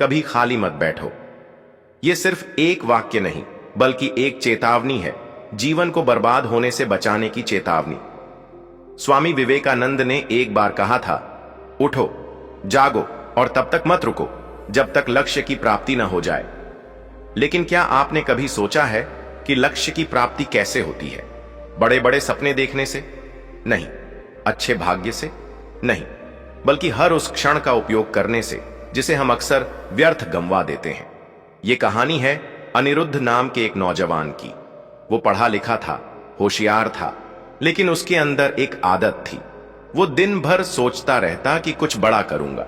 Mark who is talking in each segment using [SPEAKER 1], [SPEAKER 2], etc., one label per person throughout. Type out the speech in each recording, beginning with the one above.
[SPEAKER 1] कभी खाली मत बैठो। यह सिर्फ एक वाक्य नहीं, बल्कि एक चेतावनी है, जीवन को बर्बाद होने से बचाने की चेतावनी। स्वामी विवेकानंद ने एक बार कहा था, उठो, जागो और तब तक मत रुको जब तक लक्ष्य की प्राप्ति न हो जाए। लेकिन क्या आपने कभी सोचा है कि लक्ष्य की प्राप्ति कैसे होती है? बड़े बड़े सपने देखने से नहीं, अच्छे भाग्य से नहीं, बल्कि हर उस क्षण का उपयोग करने से जिसे हम अक्सर व्यर्थ गंवा देते हैं। यह कहानी है अनिरुद्ध नाम के एक नौजवान की। वो पढ़ा लिखा था, होशियार था, लेकिन उसके अंदर एक आदत थी। वो दिन भर सोचता रहता कि कुछ बड़ा करूंगा,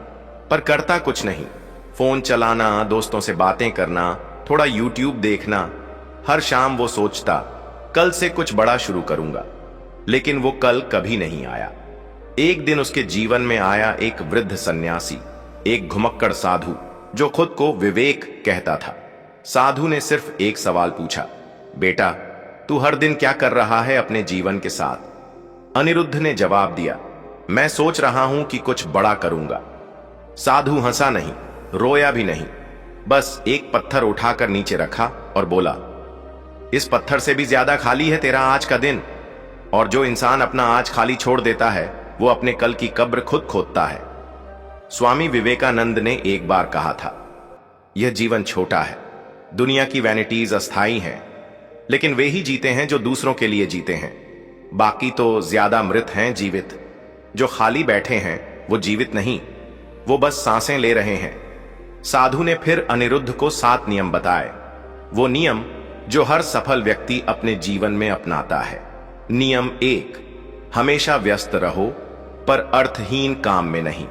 [SPEAKER 1] पर करता कुछ नहीं। फोन चलाना, दोस्तों से बातें करना, थोड़ा यूट्यूब देखना। हर शाम वो सोचता, कल से कुछ बड़ा शुरू करूंगा, लेकिन वो कल कभी नहीं आया। एक दिन उसके जीवन में आया एक वृद्ध सन्यासी, एक घुमक्कड़ साधु जो खुद को विवेक कहता था। साधु ने सिर्फ एक सवाल पूछा, बेटा, तू हर दिन क्या कर रहा है अपने जीवन के साथ? अनिरुद्ध ने जवाब दिया, मैं सोच रहा हूं कि कुछ बड़ा करूंगा। साधु हंसा नहीं, रोया भी नहीं, बस एक पत्थर उठाकर नीचे रखा और बोला, इस पत्थर से भी ज्यादा खाली है तेरा आज का दिन। और जो इंसान अपना आज खाली छोड़ देता है, वो अपने कल की कब्र खुद खोदता है। स्वामी विवेकानंद ने एक बार कहा था, यह जीवन छोटा है, दुनिया की वैनिटीज अस्थाई हैं, लेकिन वे ही जीते हैं जो दूसरों के लिए जीते हैं। बाकी तो ज्यादा मृत हैं जीवित। जो खाली बैठे हैं वो जीवित नहीं, वो बस सांसें ले रहे हैं। साधु ने फिर अनिरुद्ध को 7 नियम बताए, वो नियम जो हर सफल व्यक्ति अपने जीवन में अपनाता है। नियम 1, हमेशा व्यस्त रहो, पर अर्थहीन काम में नहीं।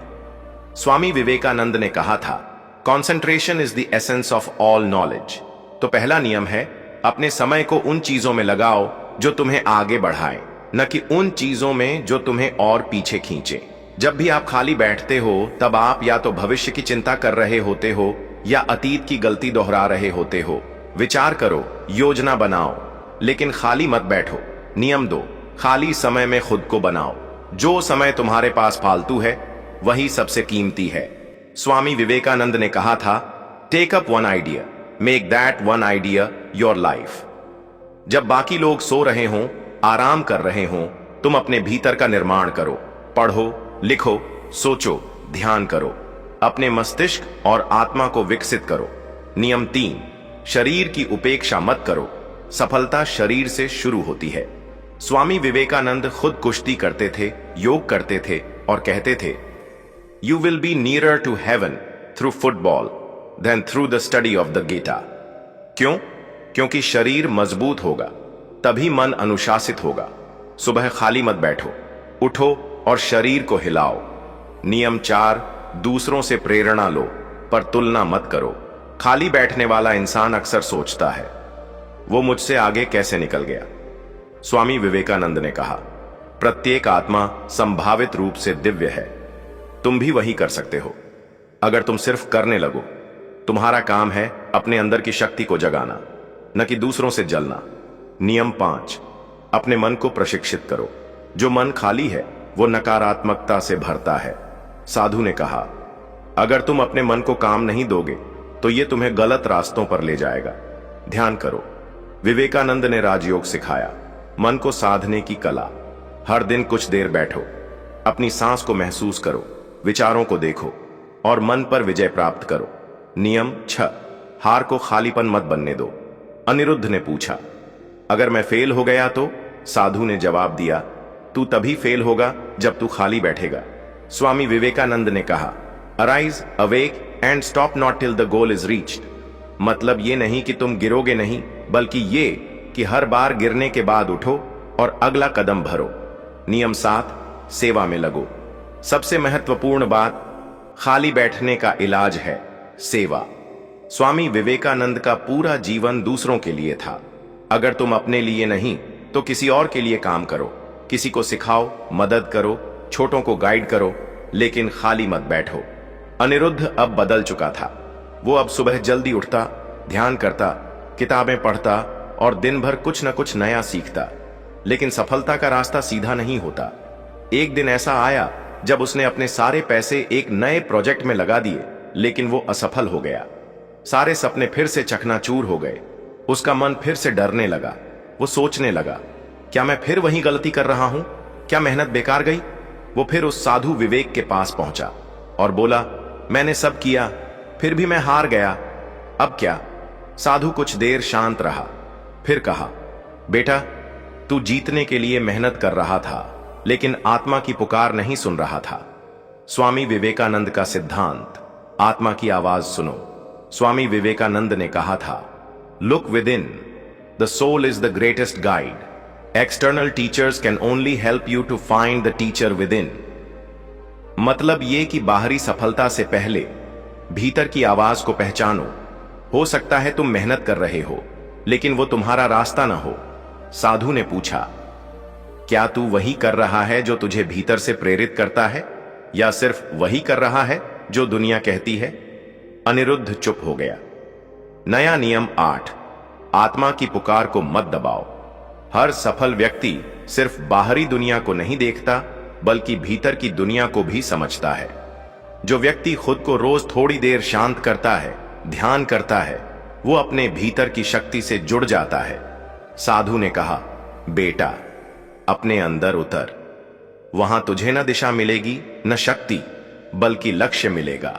[SPEAKER 1] स्वामी विवेकानंद ने कहा था, concentration is the essence of all knowledge. तो पहला नियम है, अपने समय को उन चीजों में लगाओ जो तुम्हें आगे बढ़ाएं, न कि उन चीजों में जो तुम्हें और पीछे खींचे। जब भी आप खाली बैठते हो, तब आप या तो भविष्य की चिंता कर रहे होते हो या अतीत की गलती दोहरा रहे होते हो। विचार करो, योजना बनाओ, लेकिन खाली मत बैठो। नियम 2, खाली समय में खुद को बनाओ। जो समय तुम्हारे पास फालतू है, वही सबसे कीमती है। स्वामी विवेकानंद ने कहा था, take up one idea, make that one idea your life. जब बाकी लोग सो रहे हों, आराम कर रहे हों, तुम अपने भीतर का निर्माण करो। पढ़ो, लिखो, सोचो, ध्यान करो। अपने मस्तिष्क और आत्मा को विकसित करो। नियम 3, शरीर की उपेक्षा मत करो। सफलता शरीर से शुरू होती है। स्वामी विवेकानंद खुद कुश्ती करते थे, योग करते थे और कहते थे, you will be nearer to heaven through football than through the study of the Gita. क्यों? क्योंकि शरीर मजबूत होगा, तभी मन अनुशासित होगा। सुबह खाली मत बैठो, उठो और शरीर को हिलाओ। नियम 4, दूसरों से प्रेरणा लो, पर तुलना मत करो। खाली बैठने वाला इंसान अक्सर सोचता है, वो मुझसे आगे कैसे निकल गया। स्वामी विवेकानंद ने कहा, प्रत्येक आत्मा संभावित रूप से दिव्य है। तुम भी वही कर सकते हो, अगर तुम सिर्फ करने लगो। तुम्हारा काम है अपने अंदर की शक्ति को जगाना, न कि दूसरों से जलना। नियम 5, अपने मन को प्रशिक्षित करो। जो मन खाली है, वो नकारात्मकता से भरता है। साधु ने कहा, अगर तुम अपने मन को काम नहीं दोगे, तो ये तुम्हें गलत रास्तों पर ले जाएगा। ध्यान करो। विवेकानंद ने राजयोग सिखाया, मन को साधने की कला। हर दिन कुछ देर बैठो, अपनी सांस को महसूस करो, विचारों को देखो और मन पर विजय प्राप्त करो। नियम 6, हार को खालीपन मत बनने दो। अनिरुद्ध ने पूछा, अगर मैं फेल हो गया तो? साधु ने जवाब दिया, तू तभी फेल होगा जब तू खाली बैठेगा। स्वामी विवेकानंद ने कहा, arise, awake and stop not till the goal is reached. मतलब ये नहीं कि तुम गिरोगे नहीं, बल्कि ये कि हर बार गिरने के बाद उठो और अगला कदम भरो। नियम 7, सेवा में लगो। सबसे महत्वपूर्ण बात, खाली बैठने का इलाज है सेवा। स्वामी विवेकानंद का पूरा जीवन दूसरों के लिए था। अगर तुम अपने लिए नहीं तो किसी और के लिए काम करो। किसी को सिखाओ, मदद करो, छोटों को गाइड करो, लेकिन खाली मत बैठो। अनिरुद्ध अब बदल चुका था। वो अब सुबह जल्दी उठता, ध्यान करता, किताबें पढ़ता और दिन भर कुछ न कुछ नया सीखता। लेकिन सफलता का रास्ता सीधा नहीं होता। एक दिन ऐसा आया जब उसने अपने सारे पैसे एक नए प्रोजेक्ट में लगा दिए, लेकिन वो असफल हो गया। सारे सपने फिर से चकनाचूर हो गए। उसका मन फिर से डरने लगा। वो सोचने लगा, क्या मैं फिर वही गलती कर रहा हूं? क्या मेहनत बेकार गई? वो फिर उस साधु विवेक के पास पहुंचा और बोला, मैंने सब किया, फिर भी मैं हार गया, अब क्या? साधु कुछ देर शांत रहा, फिर कहा, बेटा, तू जीतने के लिए मेहनत कर रहा था, लेकिन आत्मा की पुकार नहीं सुन रहा था। स्वामी विवेकानंद का सिद्धांत, आत्मा की आवाज सुनो। स्वामी विवेकानंद ने कहा था, look within, the soul is the greatest guide. External teachers can only help you to find the teacher within. मतलब ये कि बाहरी सफलता से पहले भीतर की आवाज को पहचानो। हो सकता है तुम मेहनत कर रहे हो, लेकिन वो तुम्हारा रास्ता ना हो। साधु ने पूछा, क्या तू वही कर रहा है जो तुझे भीतर से प्रेरित करता है, या सिर्फ वही कर रहा है जो दुनिया कहती है? अनिरुद्ध चुप हो गया। नया नियम 8, आत्मा की पुकार को मत दबाओ। हर सफल व्यक्ति सिर्फ बाहरी दुनिया को नहीं देखता, बल्कि भीतर की दुनिया को भी समझता है। जो व्यक्ति खुद को रोज थोड़ी देर शांत करता है, ध्यान करता है, वो अपने भीतर की शक्ति से जुड़ जाता है। साधु ने कहा, बेटा, अपने अंदर उतर। वहां तुझे न दिशा मिलेगी, न शक्ति, बल्कि लक्ष्य मिलेगा।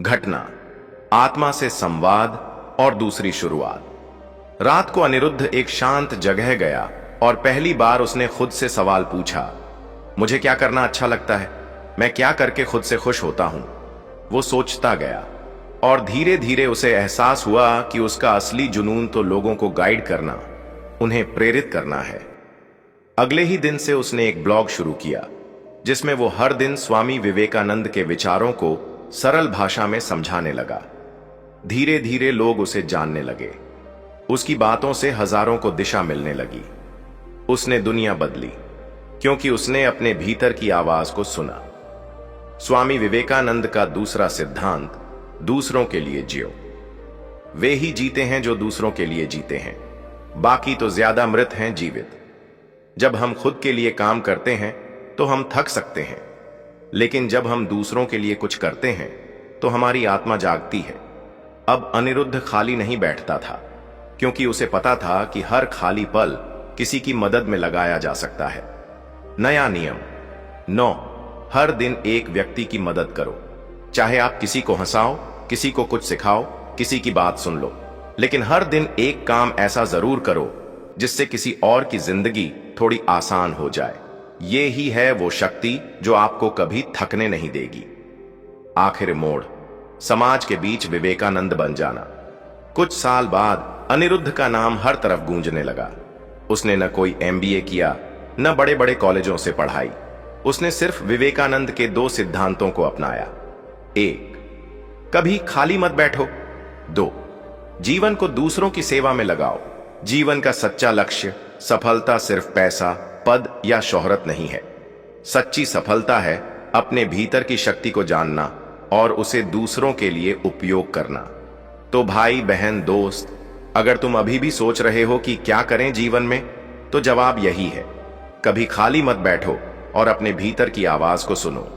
[SPEAKER 1] घटना, आत्मा से संवाद और दूसरी शुरुआत। रात को अनिरुद्ध एक शांत जगह गया और पहली बार उसने खुद से सवाल पूछा, मुझे क्या करना अच्छा लगता है? मैं क्या करके खुद से खुश होता हूं? वो सोचता गया और धीरे धीरे उसे एहसास हुआ कि उसका असली जुनून तो लोगों को गाइड करना, उन्हें प्रेरित करना है। अगले ही दिन से उसने एक ब्लॉग शुरू किया, जिसमें वो हर दिन स्वामी विवेकानंद के विचारों को सरल भाषा में समझाने लगा। धीरे धीरे लोग उसे जानने लगे। उसकी बातों से हजारों को दिशा मिलने लगी। उसने दुनिया बदली, क्योंकि उसने अपने भीतर की आवाज को सुना। स्वामी विवेकानंद का दूसरा सिद्धांत, दूसरों के लिए जियो। वे ही जीते हैं जो दूसरों के लिए जीते हैं, बाकी तो ज्यादा मृत हैं जीवित। जब हम खुद के लिए काम करते हैं तो हम थक सकते हैं, लेकिन जब हम दूसरों के लिए कुछ करते हैं तो हमारी आत्मा जागती है। अब अनिरुद्ध खाली नहीं बैठता था, क्योंकि उसे पता था कि हर खाली पल किसी की मदद में लगाया जा सकता है। नया नियम 9, हर दिन एक व्यक्ति की मदद करो। चाहे आप किसी को हंसाओ, किसी को कुछ सिखाओ, किसी की बात सुन लो, लेकिन हर दिन एक काम ऐसा जरूर करो जिससे किसी और की जिंदगी थोड़ी आसान हो जाए। ये ही है वो शक्ति जो आपको कभी थकने नहीं देगी। आखिर मोड़, समाज के बीच विवेकानंद बन जाना। कुछ साल बाद अनिरुद्ध का नाम हर तरफ गूंजने लगा। उसने न कोई MBA किया, न बड़े बड़े कॉलेजों से पढ़ाई। उसने सिर्फ विवेकानंद के 2 सिद्धांतों को अपनाया। 1, कभी खाली मत बैठो। 2, जीवन को दूसरों की सेवा में लगाओ। जीवन का सच्चा लक्ष्य, सफलता सिर्फ पैसा, पद या शोहरत नहीं है। सच्ची सफलता है अपने भीतर की शक्ति को जानना और उसे दूसरों के लिए उपयोग करना। तो भाई बहन दोस्त, अगर तुम अभी भी सोच रहे हो कि क्या करें जीवन में, तो जवाब यही है, कभी खाली मत बैठो और अपने भीतर की आवाज को सुनो।